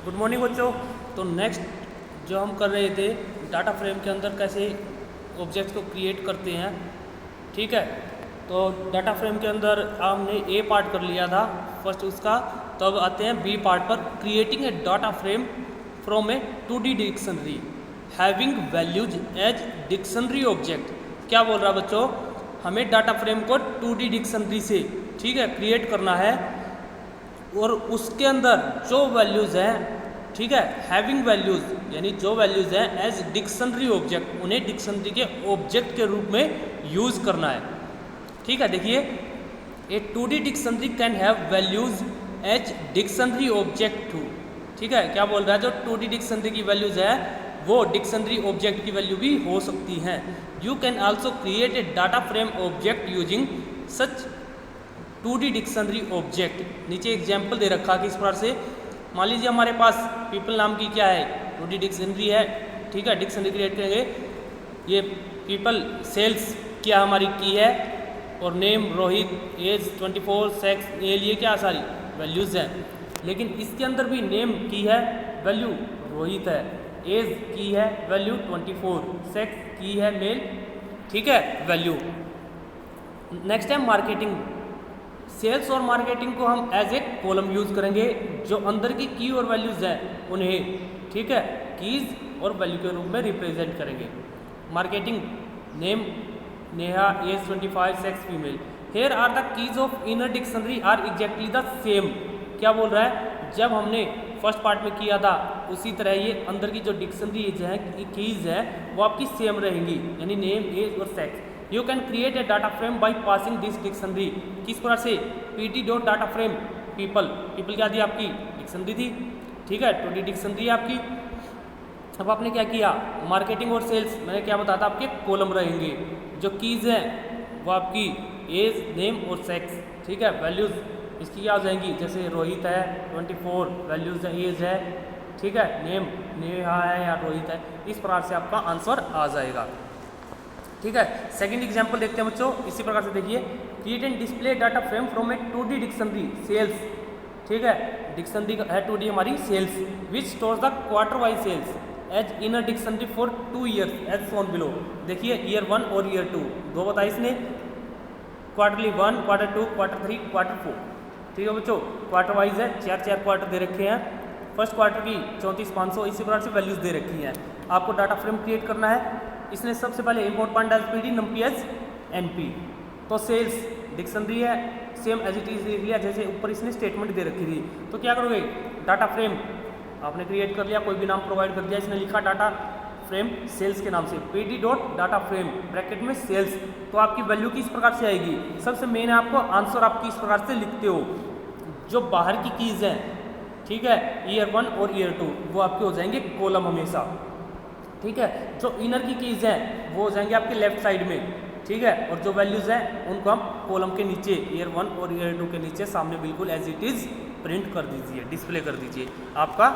Good morning बच्चों। तो next जो हम कर रहे थे डाटा फ्रेम के अंदर कैसे ऑब्जेक्ट्स को क्रिएट करते हैं, ठीक है। तो डाटा फ्रेम के अंदर हमने ए पार्ट कर लिया था फर्स्ट उसका। तो अब आते हैं बी पार्ट पर, creating a data frame from a 2D dictionary having values as dictionary object. क्या बोल रहा है बच्चों, हमें डाटा फ्रेम को 2D डिक्शनरी से, ठीक है, क्रिएट करना है और उसके अंदर जो वैल्यूज़ हैं, ठीक है, हैविंग वैल्यूज़ यानी जो वैल्यूज़ हैं एज डिक्शनरी ऑब्जेक्ट, उन्हें डिक्शनरी के ऑब्जेक्ट के रूप में यूज़ करना है, ठीक है। देखिए, a 2D dictionary can have values as dictionary object too, ठीक है। क्या बोल रहा है, जो 2D डिक्शनरी की वैल्यूज़ है वो डिक्शनरी ऑब्जेक्ट की वैल्यू भी हो सकती हैं। You can also create a data frame object using such 2D dictionary object. नीचे एग्जाम्पल दे रखा कि इस प्रकार से, मान लीजिए हमारे पास पीपल नाम की क्या है 2D डिक्शनरी है, ठीक है, डिक्शनरी क्रिएट करेंगे। ये पीपल सेल्स क्या हमारी की है और नेम रोहित, एज 24, सेक्स, ये लिए क्या सारी वैल्यूज़ हैं। लेकिन इसके अंदर भी नेम की है, वैल्यू रोहित है, एज की है, वैल्यू 24, सेक्स की है मेल, ठीक है, वैल्यू। नेक्स्ट है मार्केटिंग। सेल्स और मार्केटिंग को हम एज ए कॉलम यूज़ करेंगे, जो अंदर की की और वैल्यूज़ हैं उन्हें, ठीक है, कीज और वैल्यू के रूप में रिप्रेजेंट करेंगे। Marketing name Neha, age 25, sex female. Here are the keys of inner dictionary are exactly the same. क्या बोल रहा है, जब हमने फर्स्ट पार्ट में किया था उसी तरह ये अंदर की जो डिक्शनरी है कीज है वो आपकी सेम रहेंगी, यानी नेम, एज और sex. You can create a data frame by passing this dictionary. किस प्रकार से, pt dot data frame people, people क्या थी आपकी डिक्शनरी थी, ठीक है, 2D डिक्शनरी है आपकी। अब आपने क्या किया, मार्केटिंग और सेल्स मैंने क्या बताया था आपके कॉलम रहेंगे, जो कीज हैं वो आपकी एज, नेम और सेक्स, ठीक है। वैल्यूज़ इसकी क्या हो जाएंगी, जैसे रोहित है 24, वैल्यूज़ है, एज है, ठीक है, नेम नेहा है या रोहित है। इस प्रकार से आपका आंसर आ जाएगा, ठीक है। सेकंड एग्जांपल देखते हैं बच्चों, इसी प्रकार से देखिए, create and display data frame from a 2D dictionary sales, ठीक है, डिक्शनरी है 2D हमारी sales, which stores the quarter wise sales as inner dictionary for 2 years as shown below. देखिए, ईयर 1 और ईयर 2 दो बताया इसने, क्वार्टरली 1, क्वार्टर 2, क्वार्टर 3, क्वार्टर 4, ठीक है बच्चों। क्वार्टर वाइज है, चार क्वार्टर दे रखे हैं, फर्स्ट क्वार्टर की 34,500, इसी प्रकार से वैल्यूज़ दे रखी हैं। आपको डाटा फ्रेम क्रिएट करना है। इसने सबसे पहले import point as PD, numpy as NP। तो सेल्स डिक्शनरी है, सेम एज इट इज लिख लिया जैसे ऊपर इसने स्टेटमेंट दे रखी थी। तो क्या करोगे, डाटा फ्रेम आपने क्रिएट कर लिया, कोई भी नाम प्रोवाइड कर दिया, इसने लिखा डाटा फ्रेम सेल्स के नाम से, PD dot data frame bracket में सेल्स। तो आपकी वैल्यू किस प्रकार से आएगी, सबसे मेन है आपको आंसर आप किस प्रकार से लिखते हो। जो बाहर की कीज हैं, ठीक है, ईयर 1 और ईयर 2 वो आपके हो जाएंगे कॉलम हमेशा, ठीक है। जो इनर की कीज हैं वो हो जाएंगे आपके लेफ्ट साइड में, ठीक है, और जो वैल्यूज़ हैं उनको हम कॉलम के नीचे, ईयर 1 और ईयर 2 के नीचे सामने बिल्कुल एज इट इज़ प्रिंट कर दीजिए, डिस्प्ले कर दीजिए। आपका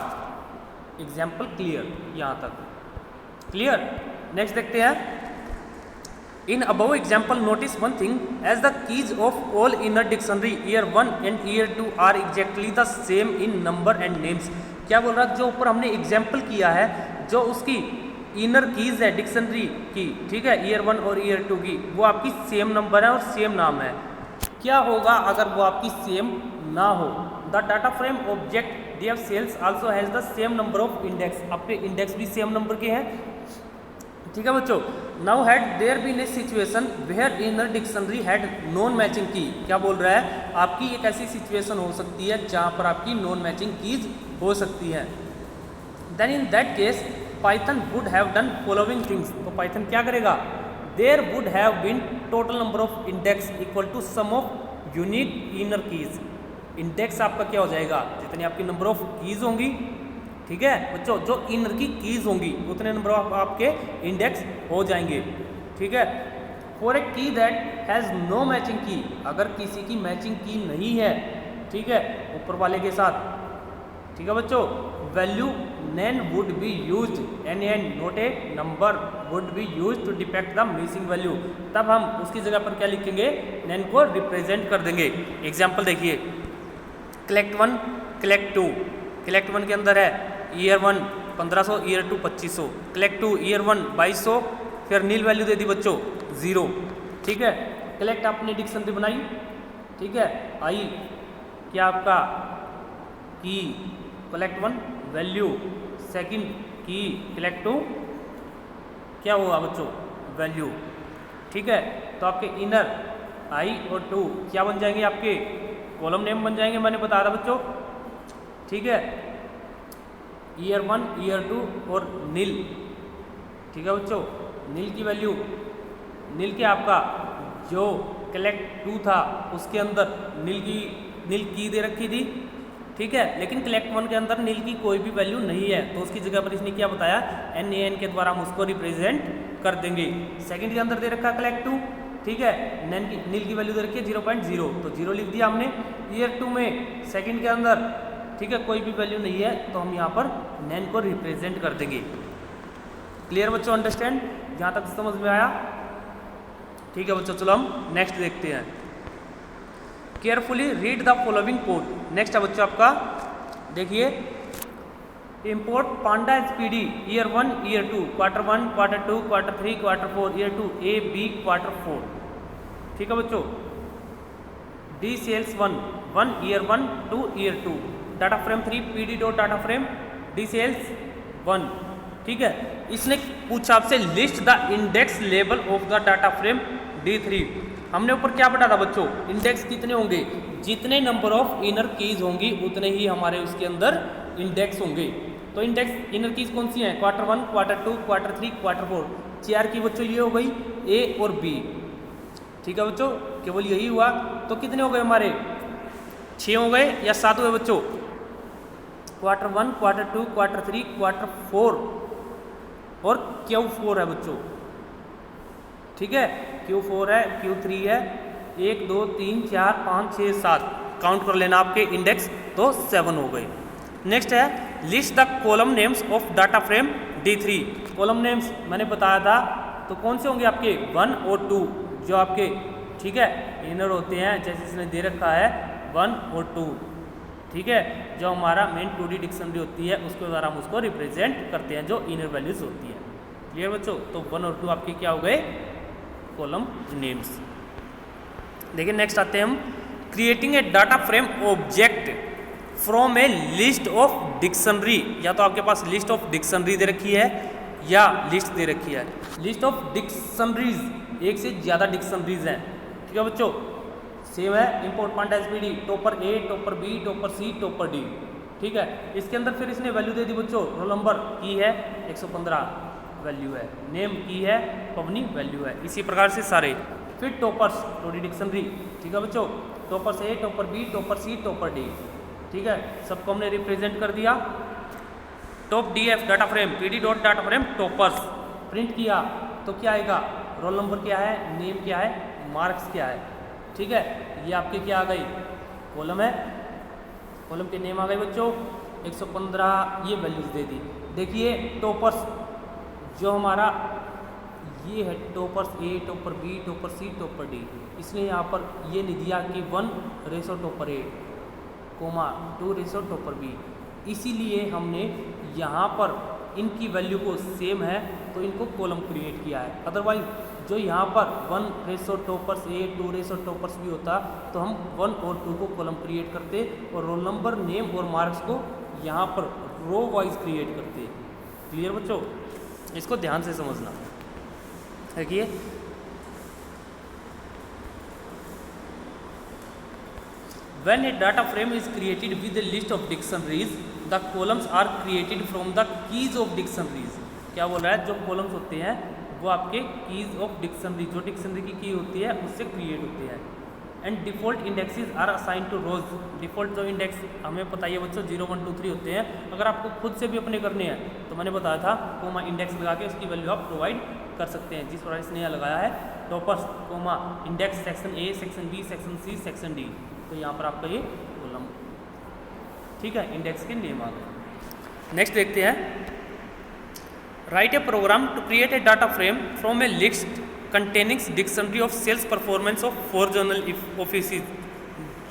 एग्जाम्पल क्लियर, यहाँ तक क्लियर। नेक्स्ट देखते हैं, in above example notice one thing, as the keys of all inner dictionary year 1 and year 2 are exactly the same in number and names. क्या बोल रहा है, जो ऊपर हमने एग्जाम्पल किया है, जो उसकी इनर कीज है डिक्शनरी की, ठीक है, ईयर 1 और ईयर 2 की, वो आपकी सेम नंबर है और सेम नाम है। क्या होगा अगर वो आपकी सेम ना हो, the data frame object their sales also has the same number of index, आपके इंडेक्स भी सेम नंबर के हैं, ठीक है बच्चों। Now had there been a situation where inner dictionary had non matching key. क्या बोल रहा है, आपकी एक ऐसी सिचुएशन हो सकती है जहाँ पर आपकी नॉन मैचिंग कीज हो सकती है। Then in that case Python would have done following things. तो पाइथन क्या करेगा, there would have been total number of index equal to sum of unique inner keys. Index आपका क्या हो जाएगा, जितनी आपकी नंबर ऑफ कीज होंगी, ठीक है बच्चों, जो इनर की कीज होंगी उतने नंबर ऑफ आपके इंडेक्स हो जाएंगे, ठीक है। फॉर ए की दैट हैज़ नो मैचिंग की, अगर किसी की मैचिंग की नहीं है, ठीक है, ऊपर वाले के साथ, ठीक है बच्चों, value NaN would be use, N not a number would be use to depict the missing value. तब हम उसकी जगह पर क्या लिखेंगे, नैन को रिप्रेजेंट कर देंगे। एग्जाम्पल देखिए, कलेक्ट 1, कलेक्ट 2, कलेक्ट 1 के अंदर है ईयर 1 1500, ईयर 2 2500, कलेक्ट 2 ईयर 1 2200, फिर नील वैल्यू दे दी बच्चों 0। ठीक है, कलेक्ट आपने डिक्शनरी बनाई, ठीक है, आई क्या आपका की कलेक्ट 1 वैल्यू, सेकंड की कलेक्ट 2 क्या हुआ बच्चों वैल्यू। ठीक है, तो आपके इनर आई और 2 क्या बन जाएंगे, आपके कॉलम नेम बन जाएंगे, मैंने बताया था बच्चों। ठीक है, ईयर 1 ईयर 2 और नील। ठीक है बच्चों, नील की वैल्यू, नील के आपका जो कलेक्ट 2 था उसके अंदर नील की दे रखी थी। ठीक है, लेकिन कलेक्ट 1 के अंदर नील की कोई भी वैल्यू नहीं है, तो उसकी जगह पर इसने क्या बताया, NaN के द्वारा हम उसको रिप्रेजेंट कर देंगे। सेकंड के अंदर दे रखा कलेक्ट 2, ठीक है, नील की वैल्यू दे रखी है 0.0, तो 0 लिख दिया हमने। ईयर 2 में सेकंड के अंदर, ठीक है, कोई भी वैल्यू नहीं है, तो हम यहाँ पर नैन को रिप्रेजेंट कर देंगे। क्लियर बच्चों, अंडरस्टैंड, यहाँ तक समझ में आया। ठीक है बच्चों, चलो हम नेक्स्ट देखते हैं। Carefully read the following code. Next है बच्चों आपका, देखिए, import panda SPD year 1 year 2 quarter 1 quarter 2 quarter 3 quarter 4 year 2 A B quarter 4। ठीक है बच्चों, D sales 1 year 1 2 year 2, data frame 3 PD dot data frame D sales 1। ठीक है, इसने पूछा आपसे list the index level of the data frame D3। हमने ऊपर क्या पढ़ा था बच्चों, इंडेक्स कितने होंगे, जितने नंबर ऑफ इनर कीज होंगी उतने ही हमारे उसके अंदर इंडेक्स होंगे। तो इंडेक्स इनर कीज कौन सी हैं, क्वार्टर 1 क्वार्टर 2 क्वार्टर 3 क्वार्टर 4। 4 की बच्चों ये हो गई A और B। ठीक है बच्चों, केवल यही हुआ, तो कितने हो गए हमारे, 6 हो गए या 7 हुए बच्चों, क्वार्टर 1 क्वार्टर 2 क्वार्टर 3 क्वार्टर 4 और Q4 है बच्चों। ठीक है, Q4 है, Q3 है, 1 2 3 4 5 6 7 काउंट कर लेना आपके इंडेक्स, तो 7 हो गए। नेक्स्ट है list the column names of data frame D3। Column names मैंने बताया था, तो कौन से होंगे आपके 1 और 2 जो आपके, ठीक है, इनर होते हैं, जैसे इसने दे रखा है 1 और 2। ठीक है, जो हमारा मेन 2D डिक्शनरी होती है उसके द्वारा हम उसको रिप्रेजेंट करते हैं, जो इनर वैल्यूज होती है। क्लियर बच्चों, तो 1 और 2 आपके क्या हो गए, कॉलम नेम्स। देखिए नेक्स्ट आते हैं हम, creating a data frame object from a list of dictionary. या तो आपके पास लिस्ट ऑफ डिक्शनरी दे रखी है या लिस्ट दे रखी है। लिस्ट ऑफ डिक्शनरीज, एक से ज़्यादा डिक्शनरीज हैं। ठीक है बच्चों, सेम है, import panda SPD topper A topper B topper C topper D। ठीक है, इसके अंदर फिर इसने वैल्यू दे दी बच्चों, रोल नंबर की है 115 वैल्यू है, नेम की है, पवनी वैल्यू है, इसी प्रकार से सारे। फिर टॉपर्स 2D डिक्शनरी। ठीक है बच्चों, toppers A topper B topper C topper D। ठीक है, सबको हमने रिप्रेजेंट कर दिया। Top DF data frame PD dot data frame toppers print किया, तो क्या आएगा, रोल नंबर क्या है, नेम क्या है, मार्क्स क्या है। ठीक है, ये आपके क्या आ गई, कॉलम है, कॉलम के नेम आ गए बच्चों, 115 ये वैल्यूज दे दी। देखिए टॉपर्स जो हमारा ये है, toppers A topper B topper C topper D, इसने यहाँ पर ये नहीं दिया कि 1 ratio topper A comma 2 ratio topper B, इसीलिए हमने यहाँ पर इनकी वैल्यू को सेम है तो इनको कॉलम क्रिएट किया है। अदरवाइज जो यहाँ पर 1 ratio toppers A 2 ratio toppers B होता तो हम 1 और 2 को कॉलम क्रिएट करते और रोल नंबर, नेम और मार्क्स को यहाँ पर रो वाइज क्रिएट करते। क्लियर बच्चों, इसको ध्यान से समझना। देखिए when a data frame is created with a list of dictionaries, the columns are created from the keys of dictionaries। क्या बोल रहा है, जो कॉलम्स होते हैं वो आपके कीज ऑफ डिक्शनरी, जो डिक्शनरी की की होती है उससे क्रिएट होते हैं। And default indexes are assign to rows. Default जो इंडेक्स हमें पता है बच्चों 0 1 2 3 होते हैं। अगर आपको खुद से भी अपने करने हैं तो मैंने बताया था कोमा इंडेक्स लगा के उसकी वैल्यू आप प्रोवाइड कर सकते हैं, जिस प्रकार इसने यहाँ लगाया है toppers comma index section A section B section C section D, तो यहाँ पर आपका ये कॉलम, ठीक है, इंडेक्स के नेम आ गए। नेक्स्ट देखते हैं, write a program to create a data frame from a list containing dictionary of sales performance of 4 journal offices.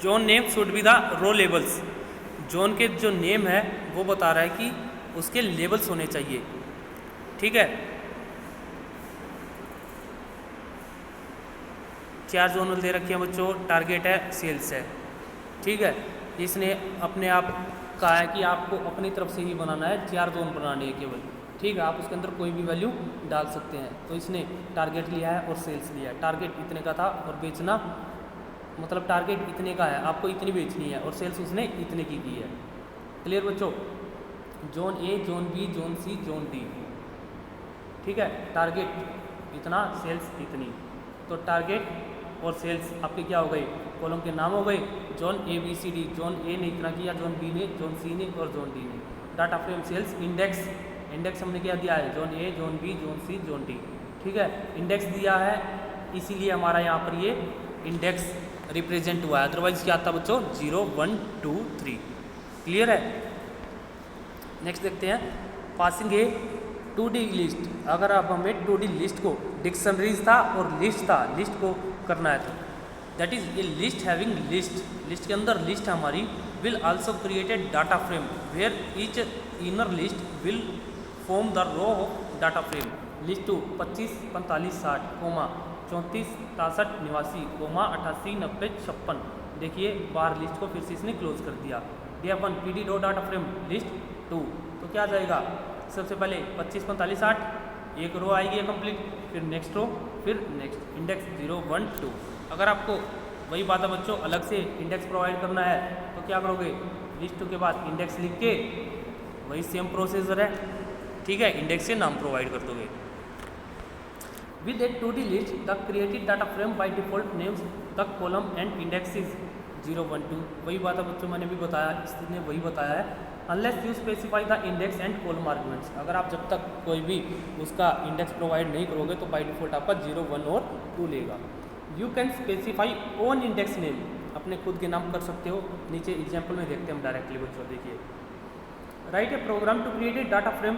John name should be the row labels. Zone के जो name है वो बता रहा है कि उसके लेबल्स होने चाहिए, ठीक है। 4 जोनल दे रखे हैं बच्चों, टारगेट है, सेल्स है, ठीक है। इसने अपने आप कहा है कि आपको अपनी तरफ से ही बनाना है, 4 जोन बनाने हैं केवल, ठीक है। आप उसके अंदर कोई भी वैल्यू डाल सकते हैं। तो इसने टारगेट लिया है और सेल्स लिया है। टारगेट इतने का था और बेचना मतलब टारगेट इतने का है, आपको इतनी बेचनी है, और सेल्स उसने इतने की है। क्लियर बच्चों? Zone A, zone B, zone C, zone D, ठीक है। टारगेट इतना, सेल्स इतनी। तो टारगेट और सेल्स आपके क्या हो गए, कॉलम के नाम हो गए। Zone A B C D, zone A ने इतना किया, जोन बी ने, जोन सी ने और जोन डी ने। Data frame sales index, index हमने क्या दिया है, zone A, zone B, zone C, zone D, ठीक है। इंडेक्स दिया है इसीलिए हमारा यहाँ पर ये इंडेक्स रिप्रेजेंट हुआ है, अदरवाइज क्या आता बच्चों, 0 1 2 3। क्लियर है? नेक्स्ट देखते हैं, पासिंग ए 2D लिस्ट। अगर आप हमें 2D लिस्ट को, डिक्शनरीज था और लिस्ट था, लिस्ट को करना है तो that is a list having list, list के अंदर लिस्ट हमारी, will also create a data frame where each inner list will form the row of data frame. List 2 25 45 60 34 63 89 88 90 56। देखिए बाहर लिस्ट को फिर से इसने क्लोज कर दिया। DF1 PD dot data frame list 2, तो क्या आ जाएगा, सबसे पहले 25 45 60, एक रो आएगी कंप्लीट, फिर नेक्स्ट रो, फिर नेक्स्ट, इंडेक्स 0 1 2। अगर आपको वही बात है बच्चों, अलग से इंडेक्स प्रोवाइड करना है तो क्या करोगे, लिस्ट 2 के बाद इंडेक्स लिख के, वही सेम प्रोसीजर है, ठीक है, इंडेक्स से नाम प्रोवाइड कर दोगे। With A 2D list the created data frame by default names the column and indexes 0 1 2। वही बात है बच्चों, मैंने भी बताया, इसने वही बताया है, unless you specify the index and column arguments. अगर आप जब तक कोई भी उसका इंडेक्स प्रोवाइड नहीं करोगे तो बाय डिफॉल्ट आपका 0 1 और 2 लेगा। You can specify own index name, अपने खुद के नाम कर सकते हो। नीचे एग्जाम्पल में देखते हैं हम डायरेक्टली बच्चों, देखिए, write a program to create a data frame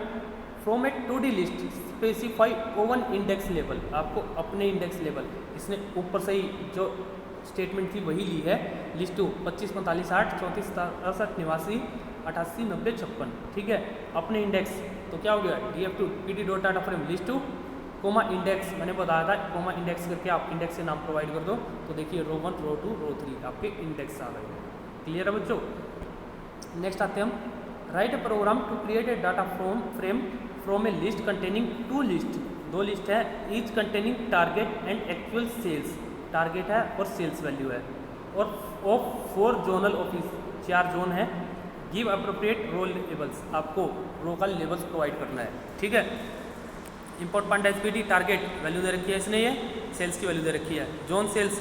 from a 2D list, specify own index level. आपको अपने इंडेक्स लेवल, इसने ऊपर से ही जो स्टेटमेंट थी वही ली है, लिस्ट 2 25 45 60 34 67 89 88 90 56, ठीक है। अपने इंडेक्स तो क्या हो गया, DF2 PD dot data frame list 2 comma index, मैंने बताया था कोमा इंडेक्स करके आप इंडेक्स से नाम प्रोवाइड कर दो, तो देखिए रो 1 रो 2 रो 3 आपके इंडेक्स आ गए। क्लियर है बच्चों? नेक्स्ट आते हैं हम, write a program to create a data frame from a list containing 2 list. 2 list है, each containing target and actual sales, target है और सेल्स वैल्यू है, और ऑफ 4 जोनल ऑफिस, 4 जोन है। गिव अप्रोप्रिएट रो लेबल्स, आपको row का labels provide करना है, ठीक है। इंपॉर्टेंट एसपीडी, टारगेट वैल्यू दे रखी है इसने, ये सेल्स की वैल्यू दे रखी है, जोन सेल्स,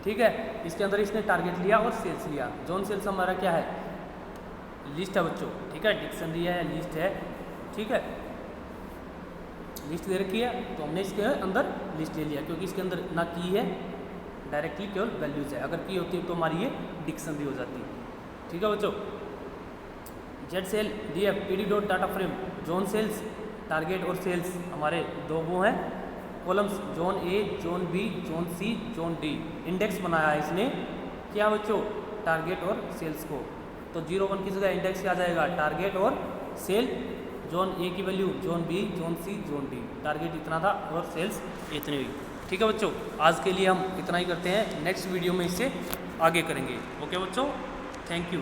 ठीक है। इसके अंदर इसने टारगेट लिया और सेल्स लिया। जोन सेल्स हमारा क्या है, लिस्ट है बच्चों, ठीक है, डिक्शनरी है, लिस्ट है, ठीक है। लिस्ट दे रखी है तो हमने इसके अंदर लिस्ट ले लिया, क्योंकि इसके अंदर ना की है, डायरेक्टली केवल वैल्यूज है। अगर की होती तो हमारी ये डिक्शनरी हो जाती, ठीक है बच्चों। Z sale DF PD dot data frame, zone sales, target और सेल्स हमारे 2 वो हैं, columns zone A, zone B, zone C, zone D. Index बनाया है इसने क्या बच्चों, टारगेट और सेल्स को, तो 0 1 की जगह इंडेक्स क्या आ जाएगा, टारगेट और सेल। जोन ए की value zone B, zone C, zone D, target इतना था और सेल्स इतनी हुई, ठीक है बच्चों। आज के लिए हम इतना ही करते हैं, नेक्स्ट वीडियो में इससे आगे करेंगे। ओके बच्चों, थैंक यू।